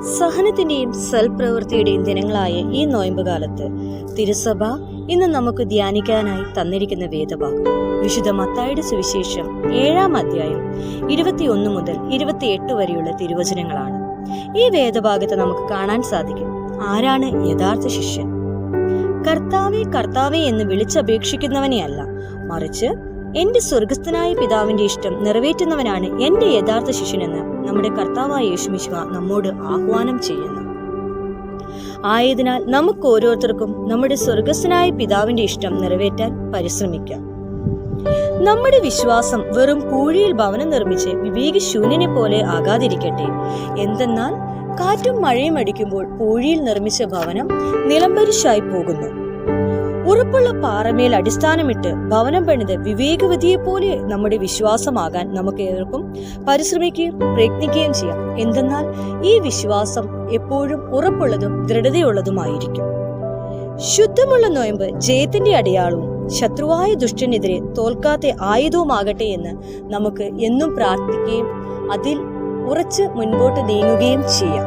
സഹനത്തിന്റെയും സൽപ്രവൃത്തിയുടെയും ദിനങ്ങളായ ഈ നോയമ്പ് കാലത്ത് തിരുസഭ ഇന്ന് നമുക്ക് ധ്യാനിക്കാനായി തന്നിരിക്കുന്ന വേദഭാഗം വിശുദ്ധ മത്തായിയുടെ സുവിശേഷം 7-ാം അധ്യായം 21 മുതൽ 28 വരെയുള്ള തിരുവചനങ്ങളാണ്. ഈ വേദഭാഗത്ത് നമുക്ക് കാണാൻ സാധിക്കും, ആരാണ് യഥാർത്ഥ ശിഷ്യൻ? കർത്താവേ കർത്താവേ എന്ന് വിളിച്ചപേക്ഷിക്കുന്നവനെയല്ല, മറിച്ച് എന്റെ സ്വർഗസ്ഥനായ പിതാവിന്റെ ഇഷ്ടം നിറവേറ്റുന്നവനാണ് എന്റെ യഥാർത്ഥ ശിഷ്യനെന്ന് നമ്മുടെ കർത്താവായ യേശുമിശിഹ നമ്മോട് ആഹ്വാനം ചെയ്യുന്നു. ആയതിനാൽ നമുക്ക് ഓരോരുത്തർക്കും നമ്മുടെ സ്വർഗസ്ഥനായ പിതാവിന്റെ ഇഷ്ടം നിറവേറ്റാൻ പരിശ്രമിക്കാം. നമ്മുടെ വിശ്വാസം വെറും പൂഴിയിൽ ഭവനം നിർമ്മിച്ച് വിവേകശൂന്യനെ പോലെ ആകാതിരിക്കട്ടെ. എന്തെന്നാൽ കാറ്റും മഴയും അടിക്കുമ്പോൾ പൂഴിയിൽ നിർമ്മിച്ച ഭവനം നിലംപരിശായി പോകുന്നു. ഉറപ്പുള്ള പാറമേൽ അടിസ്ഥാനമിട്ട് ഭവനം പണിത് വിവേകവതിയെപ്പോലെ നമ്മുടെ വിശ്വാസമാകാൻ നമുക്ക് ഏവർക്കും പരിശ്രമിക്കുകയും പ്രയത്നിക്കുകയും ചെയ്യാം. എന്തെന്നാൽ ഈ വിശ്വാസം എപ്പോഴും ഉറപ്പുള്ളതും ദൃഢതയുള്ളതുമായിരിക്കും. ശുദ്ധമുള്ള നോയമ്പ് ജയത്തിന്റെ അടയാളവും ശത്രുവായ ദുഷ്ടനെതിരെ തോൽക്കാത്ത ആയുധവുമാകട്ടെ എന്ന് നമുക്ക് എന്നും പ്രാർത്ഥിക്കുകയും അതിൽ ഉറച്ച് മുൻപോട്ട് നീങ്ങുകയും ചെയ്യാം.